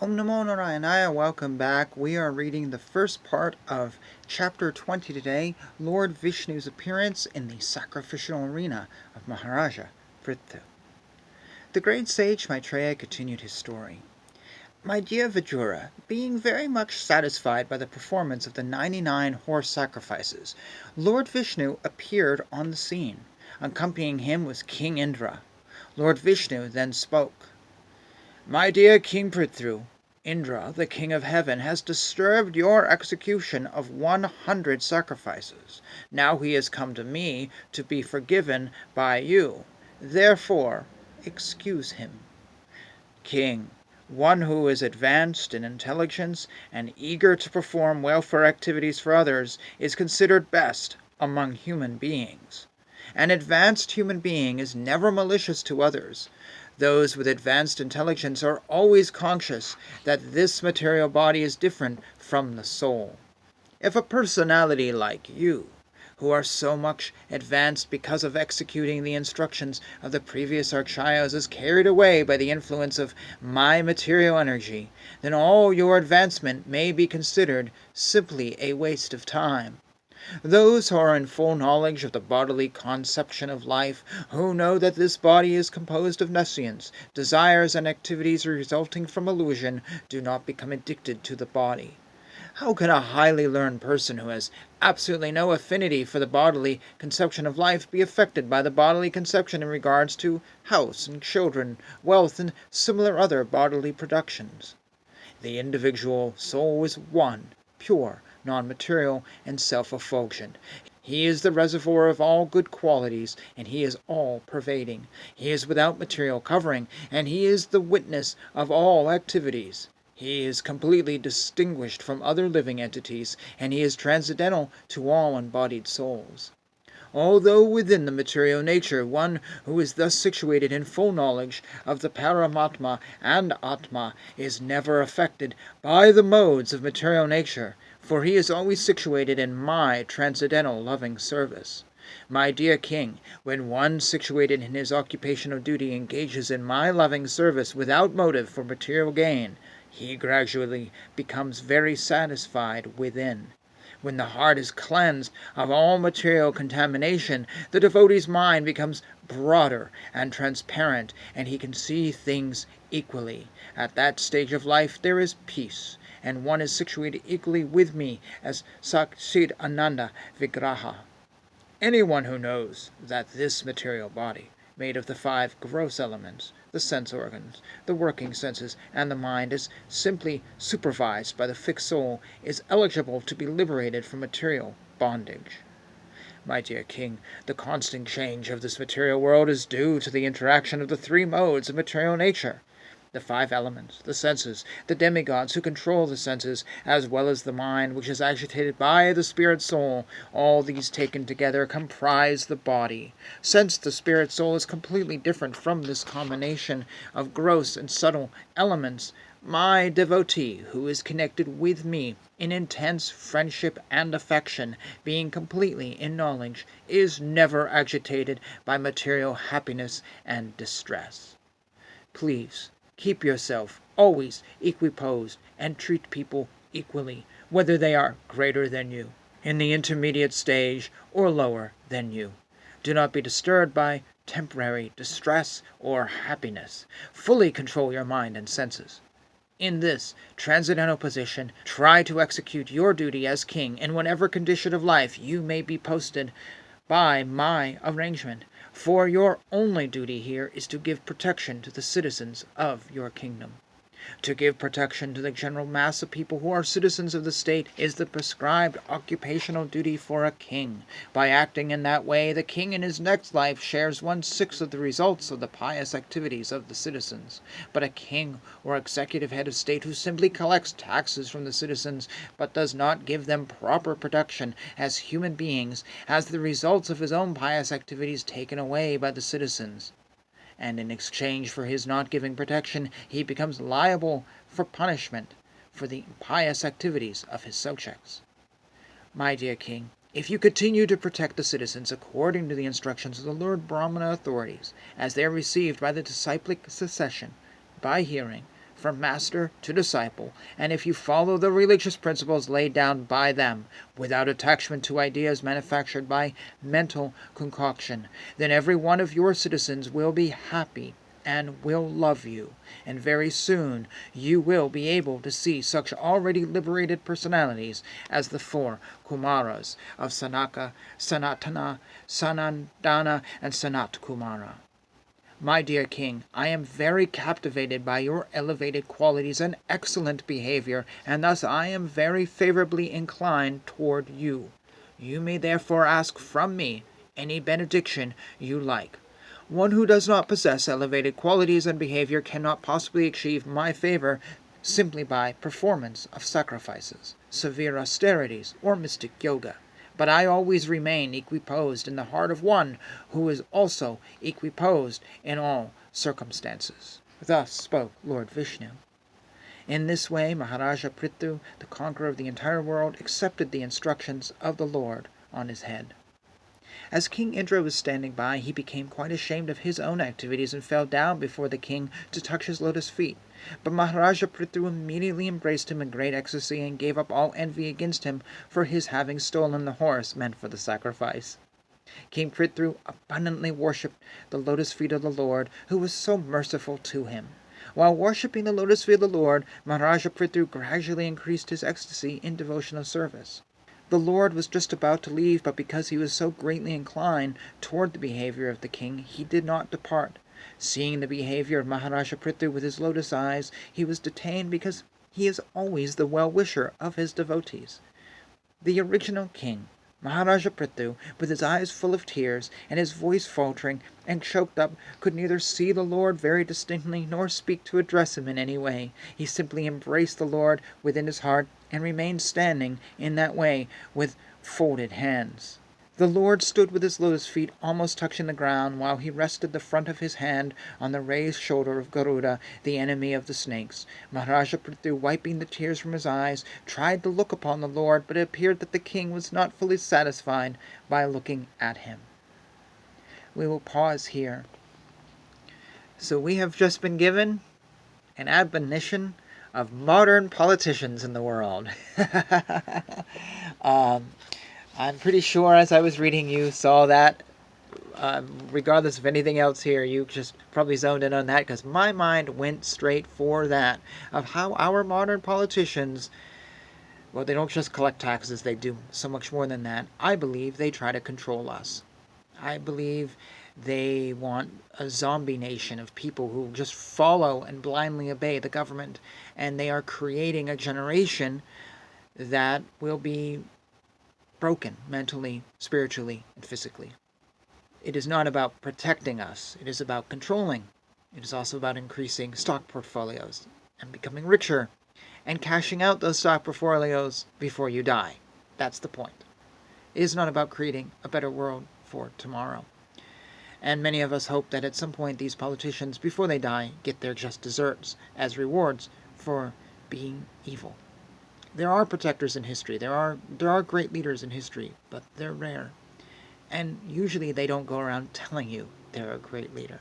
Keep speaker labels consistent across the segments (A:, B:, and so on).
A: Om Namo Narayanaya, welcome back. We are reading the first part of chapter 20 today, Lord Vishnu's appearance in the sacrificial arena of Maharaja, Prthu. The great sage Maitreya continued his story. My dear Vajura, being very much satisfied by the performance of the 99 horse sacrifices, Lord Vishnu appeared on the scene. Accompanying him was King Indra. Lord Vishnu then spoke. My dear King Prthu, Indra, the King of Heaven, has disturbed your execution of 100 sacrifices. Now he has come to me to be forgiven by you. Therefore, excuse him. King, one who is advanced in intelligence and eager to perform welfare activities for others is considered best among human beings. An advanced human being is never malicious to others. Those with advanced intelligence are always conscious that this material body is different from the soul. If a personality like you, who are so much advanced because of executing the instructions of the previous archayas, is carried away by the influence of my material energy, then all your advancement may be considered simply a waste of time. Those who are in full knowledge of the bodily conception of life, who know that this body is composed of nescience, desires and activities resulting from illusion, do not become addicted to the body. How can a highly learned person who has absolutely no affinity for the bodily conception of life be affected by the bodily conception in regards to house and children, wealth, and similar other bodily productions? The individual soul is one, pure, non-material, and self-effulgent. He is the reservoir of all good qualities, and he is all-pervading. He is without material covering, and he is the witness of all activities. He is completely distinguished from other living entities, and he is transcendental to all embodied souls. Although within the material nature, one who is thus situated in full knowledge of the Paramatma and Atma is never affected by the modes of material nature, for he is always situated in my transcendental loving service. My dear King, when one situated in his occupational duty engages in my loving service without motive for material gain, he gradually becomes very satisfied within. When the heart is cleansed of all material contamination, the devotee's mind becomes broader and transparent, and he can see things equally. At that stage of life there is peace, and one is situated equally with me as Sakshit Ananda Vigraha. Anyone who knows that this material body, made of the 5 gross elements, the sense organs, the working senses, and the mind, is simply supervised by the fixed soul, is eligible to be liberated from material bondage. My dear King, the constant change of this material world is due to the interaction of the 3 modes of material nature. The 5 elements, the senses, the demigods who control the senses, as well as the mind which is agitated by the spirit soul, all these taken together comprise the body. Since the spirit soul is completely different from this combination of gross and subtle elements, my devotee, who is connected with me in intense friendship and affection, being completely in knowledge, is never agitated by material happiness and distress. Please, keep yourself always equiposed and treat people equally, whether they are greater than you, in the intermediate stage, or lower than you. Do not be disturbed by temporary distress or happiness. Fully control your mind and senses. In this transcendental position, try to execute your duty as king in whatever condition of life you may be posted by my arrangement, for your only duty here is to give protection to the citizens of your kingdom. To give protection to the general mass of people who are citizens of the state is the prescribed occupational duty for a king. By acting in that way, the king in his next life shares 1/6 of the results of the pious activities of the citizens. But a king or executive head of state who simply collects taxes from the citizens but does not give them proper protection as human beings has the results of his own pious activities taken away by the citizens, and in exchange for his not giving protection, he becomes liable for punishment for the pious activities of his subjects. My dear King, if you continue to protect the citizens according to the instructions of the Lord Brahmana authorities, as they are received by the disciplic succession, by hearing, from master to disciple, and if you follow the religious principles laid down by them, without attachment to ideas manufactured by mental concoction, then every one of your citizens will be happy and will love you, and very soon you will be able to see such already liberated personalities as the four Kumaras of Sanaka, Sanatana, Sanandana, and Sanat Kumara. My dear king, I am very captivated by your elevated qualities and excellent behavior, and thus I am very favorably inclined toward you. You may therefore ask from me any benediction you like. One who does not possess elevated qualities and behavior cannot possibly achieve my favor simply by performance of sacrifices, severe austerities, or mystic yoga. But I always remain equiposed in the heart of one who is also equiposed in all circumstances. Thus spoke Lord Vishnu. In this way, Maharaja Prthu, the conqueror of the entire world, accepted the instructions of the Lord on his head. As King Indra was standing by, he became quite ashamed of his own activities and fell down before the king to touch his lotus feet. But Maharaja Prthu immediately embraced him in great ecstasy and gave up all envy against him for his having stolen the horse meant for the sacrifice. King Prthu abundantly worshipped the lotus feet of the Lord, who was so merciful to him. While worshipping the lotus feet of the Lord, Maharaja Prthu gradually increased his ecstasy in devotional service. The Lord was just about to leave, but because he was so greatly inclined toward the behavior of the king, he did not depart. Seeing the behavior of Maharaja Prthu with his lotus eyes, he was detained because he is always the well-wisher of his devotees. The original king, Maharaja Prthu, with his eyes full of tears and his voice faltering and choked up, could neither see the Lord very distinctly nor speak to address him in any way. He simply embraced the Lord within his heart and remained standing in that way with folded hands. The Lord stood with his lotus feet almost touching the ground, while he rested the front of his hand on the raised shoulder of Garuda, the enemy of the snakes. Maharaja Prthu, wiping the tears from his eyes, tried to look upon the Lord, but it appeared that the king was not fully satisfied by looking at him. We will pause here. So we have just been given an admonition of modern politicians in the world. I'm pretty sure as I was reading you saw that. Regardless of anything else here, you just probably zoned in on that, because my mind went straight for that, of how our modern politicians, well, they don't just collect taxes, they do so much more than that. I believe they try to control us. I believe they want a zombie nation of people who just follow and blindly obey the government, and they are creating a generation that will be broken mentally, spiritually, and physically. It is not about protecting us. It is about controlling. It is also about increasing stock portfolios and becoming richer and cashing out those stock portfolios before you die. That's the point. It is not about creating a better world for tomorrow. And many of us hope that at some point these politicians, before they die, get their just desserts as rewards for being evil. There are protectors in history. There are great leaders in history, but they're rare. And usually they don't go around telling you they're a great leader.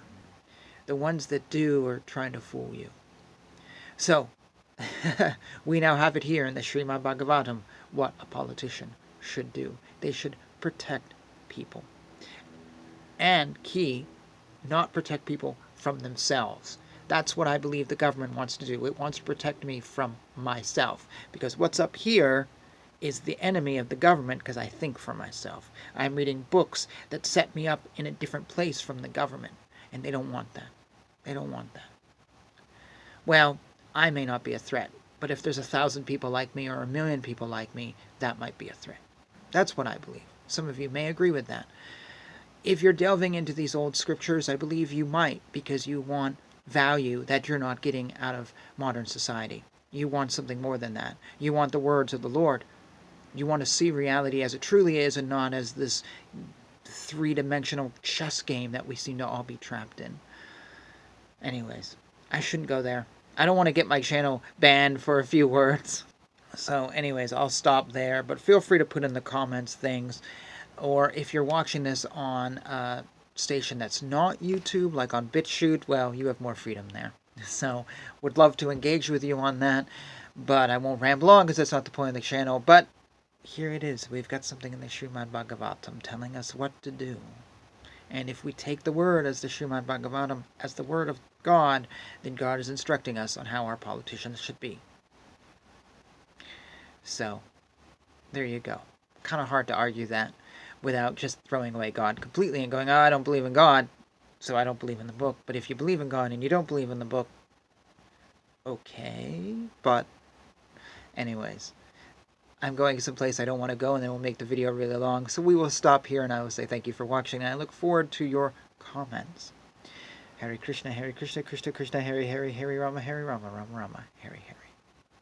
A: The ones that do are trying to fool you. So, we now have it here in the Srimad Bhagavatam what a politician should do. They should protect people. And key, not protect people from themselves. That's what I believe the government wants to do. It wants to protect me from myself. Because what's up here is the enemy of the government, because I think for myself. I'm reading books that set me up in a different place from the government. And they don't want that. They don't want that. Well, I may not be a threat. But if there's 1,000 people like me or 1,000,000 people like me, that might be a threat. That's what I believe. Some of you may agree with that. If you're delving into these old scriptures, I believe you might, because you want value that you're not getting out of modern society. You want something more than that. You want the words of the Lord. You want to see reality as it truly is and not as this three-dimensional chess game that we seem to all be trapped in. Anyways, I shouldn't go there. I don't want to get my channel banned for a few words. So anyways, I'll stop there. But feel free to put in the comments things. Or if you're watching this on a station that's not YouTube, like on BitChute, well, you have more freedom there. So, would love to engage with you on that, but I won't ramble on because that's not the point of the channel. But here it is. We've got something in the Srimad Bhagavatam telling us what to do. And if we take the word as the Srimad Bhagavatam, as the word of God, then God is instructing us on how our politicians should be. So, there you go. Kind of hard to argue that without just throwing away God completely and going, oh, I don't believe in God, so I don't believe in the book. But if you believe in God and you don't believe in the book, okay. But anyways, I'm going someplace I don't want to go, and then we'll make the video really long. So we will stop here, and I will say thank you for watching, and I look forward to your comments. Hare Krishna, Krishna Krishna, Hare Hare, Hare Rama, Rama Rama, Hare Hare.